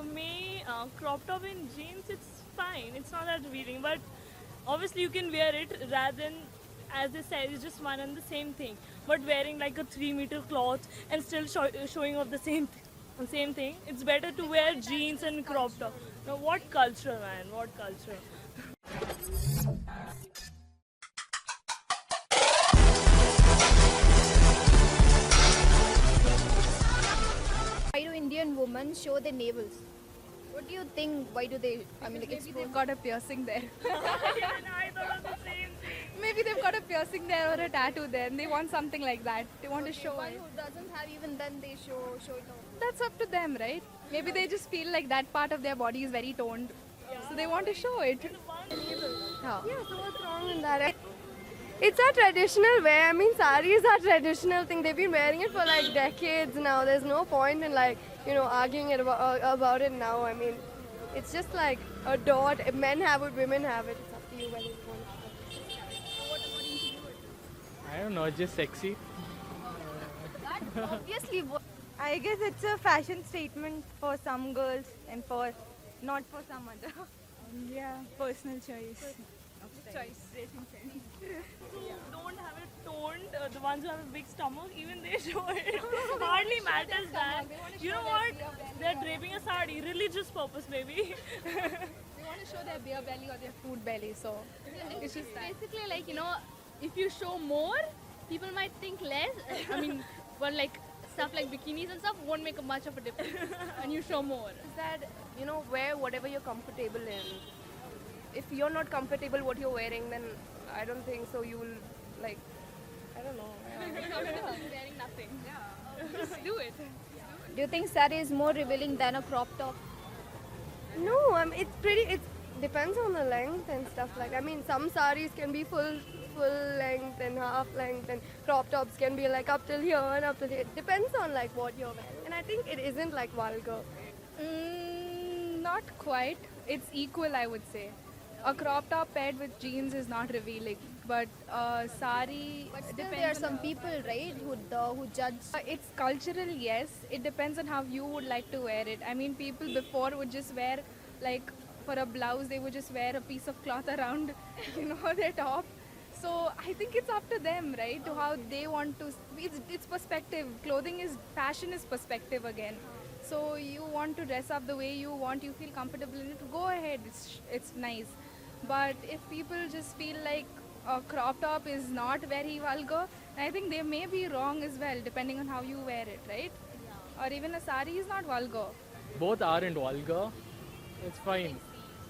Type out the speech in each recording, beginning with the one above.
me, crop top in jeans, it's fine. It's not that revealing, but obviously you can wear it rather than, as they said, it's just one and the same thing. But wearing like a 3 meter cloth and still showing off the same thing. It's better to wear jeans and crop top. Now, what culture, man? What culture? Why do Indian women show their navels? What do you think? Why do they? I mean, like, Maybe they've got a piercing there. I thought of the same thing. Maybe they've got a piercing there or a tattoo there and they want something like that. They want to show one it. who doesn't have, even then they show it off. That's up to them, right? Maybe they just feel like that part of their body is very toned. So they want to show it. How? Yeah, so what's wrong in that? It's a traditional wear. I mean, saris are traditional thing. They've been wearing it for like decades now. There's no point in arguing about it now. I mean, it's just like a dot. If men have it, women have it. It's up to you whether you want it. I don't know, just sexy. Obviously, I guess it's a fashion statement for some girls and for not for some other. Yeah, personal choice. Don't have it toned. The ones who have a big stomach, even they show it. Hardly matters that. You know what? They're draping a sari, religious purpose, maybe. They want to show their beer belly or their food belly. So It's just basically like, if you show more, people might think less. I mean, but like stuff like bikinis and stuff won't make much of a difference. And you show more. Is that wear whatever you're comfortable in. If you're not comfortable what you're wearing, then I don't think so. You will I don't know. Wearing nothing. Just do it. do you think sari is more revealing than a crop top? No, it depends on the length and stuff like. I mean, some saris can be full length and half length, and crop tops can be like up till here and up till here. It depends on like what you're wearing, and I think it isn't like vulgar. not quite. It's equal, I would say. A crop top paired with jeans is not revealing, but sari But still, depends there are on some people, right, who judge. It's cultural, yes. It depends on how you would like to wear it. I mean, people before would just wear, like, for a blouse, they would just wear a piece of cloth around, their top. So I think it's up to them, right, to how they want to. It's perspective. Fashion is perspective again. So you want to dress up the way you want, you feel comfortable in it, go ahead. It's nice. But if people just feel like a crop top is not very vulgar, I think they may be wrong as well, depending on how you wear it, right? Or even a sari is not vulgar. Both aren't vulgar. It's fine.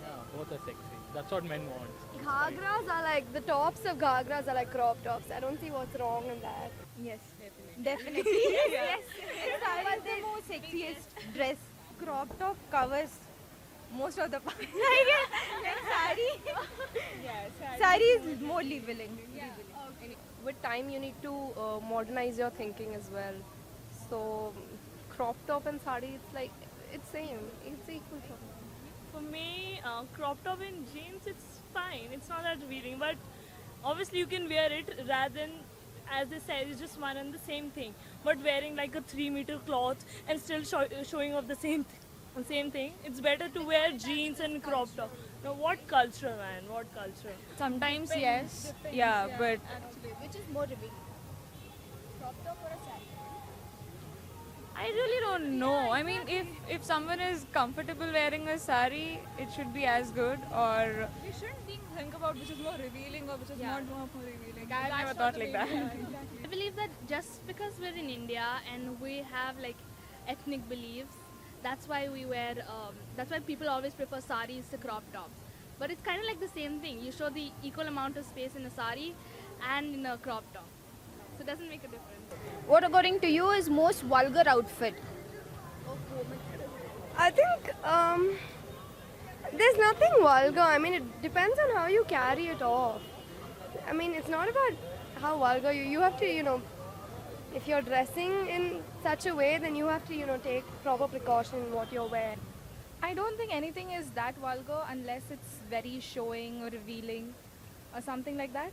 Yeah, both are sexy. That's what men want. Ghagras are like, the tops of ghagras are like crop tops. I don't see what's wrong in that. Yes, definitely. yes. Sari is the most sexiest dress. Crop top covers most of the part. Sari is more revealing. With time, you need to modernize your thinking as well. So, crop top and sari, it's same. It's equal. For me, crop top in jeans, it's fine. It's not that revealing, but obviously you can wear it rather than, as they said, it's just one and the same thing. But wearing like a 3 meter cloth and still showing off the same thing. It's better to wear jeans and crop top. Now, what culture, man? What culture? Sometimes yes, yeah, but Which is more revealing? Crop top or a sari? I really don't know. I mean, if someone is comfortable wearing a sari, it should be as good. Or We shouldn't think about which is more revealing or which is not more revealing. I've never thought like that. I believe that just because we're in India and we have like ethnic beliefs, that's why that's why people always prefer saris to crop tops. But it's kind of like the same thing. You show the equal amount of space in a sari and in a crop top. So it doesn't make a difference. What, according to you, is most vulgar outfit? I think there's nothing vulgar. I mean, it depends on how you carry it off. I mean, it's not about how vulgar you have to, if you're dressing in such a way, then you have to, take proper precaution in what you're wearing. I don't think anything is that vulgar unless it's very showing or revealing or something like that.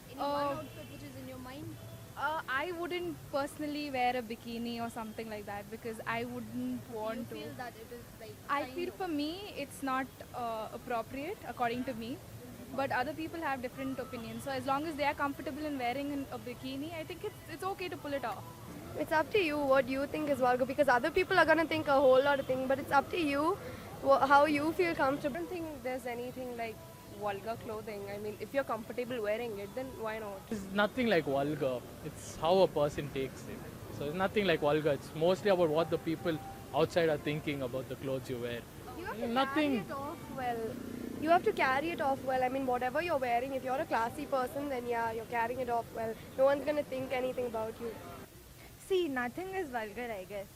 Any one outfit which is in your mind? I wouldn't personally wear a bikini or something like that because I wouldn't want to. Feel that it is like. I kind feel of- for me it's not appropriate according to me, but other people have different opinions. So as long as they are comfortable in wearing a bikini, I think it's okay to pull it off. It's up to you what you think is vulgar because other people are gonna think a whole lot of things, but it's up to you how you feel comfortable. I don't think there's anything like vulgar clothing. I mean, if you're comfortable wearing it, then why not? It's nothing like vulgar. It's how a person takes it. So it's nothing like vulgar. It's mostly about what the people outside are thinking about the clothes you wear. You have to Nothing. carry it off well. You have to carry it off well. I mean, whatever you're wearing, if you're a classy person, then yeah, you're carrying it off well. No one's gonna think anything about you. See, nothing is vulgar, I guess.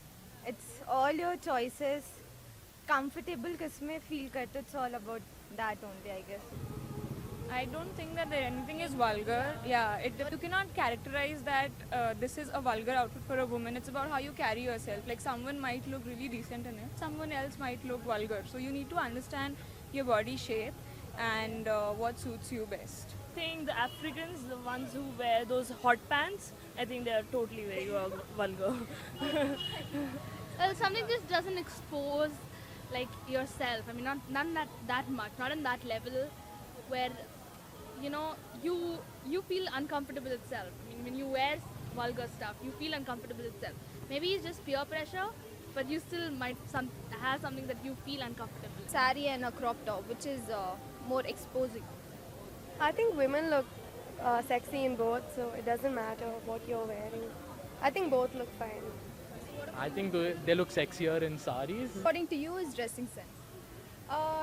It's all your choices. Comfortable kisme feel karte, it's all about that only, I guess. I don't think that anything is vulgar. Yeah, you cannot characterize that this is a vulgar outfit for a woman. It's about how you carry yourself. Like someone might look really decent in it, someone else might look vulgar. So you need to understand your body shape and what suits you best. I think the Africans, the ones who wear those hot pants, I think they are totally very vulgar. Well, something just doesn't expose like yourself. I mean, not that much, not in that level, where you know you feel uncomfortable itself. I mean, when you wear vulgar stuff, you feel uncomfortable itself. Maybe it's just peer pressure, but you still might have something that you feel uncomfortable. Sari and a crop top, which is more exposing. I think women look sexy in both, so it doesn't matter what you're wearing. I think both look fine. I think they look sexier in saris. According to you, is dressing sense.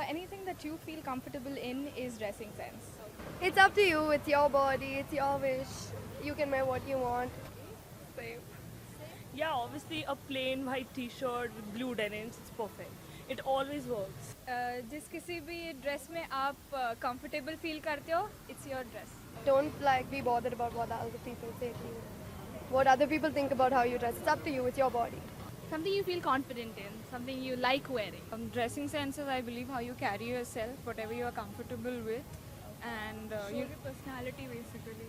Anything that you feel comfortable in is dressing sense. It's up to you. It's your body. It's your wish. You can wear what you want. Same. Yeah, obviously a plain white t-shirt with blue denims, it's perfect. It always works. जिस किसी भी dress में आप comfortable feel करते हो, it's your dress. Don't like be bothered about what other people say to you. What other people think about how you dress. It's up to you. It's your body. Something you feel confident in, something you like wearing. Dressing sense is, I believe, how you carry yourself, whatever you are comfortable with, and your personality basically.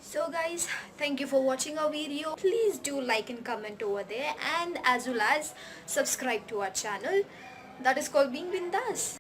So guys, thank you for watching our video. Please do like and comment over there, and as well as subscribe to our channel that is called Being Bindas.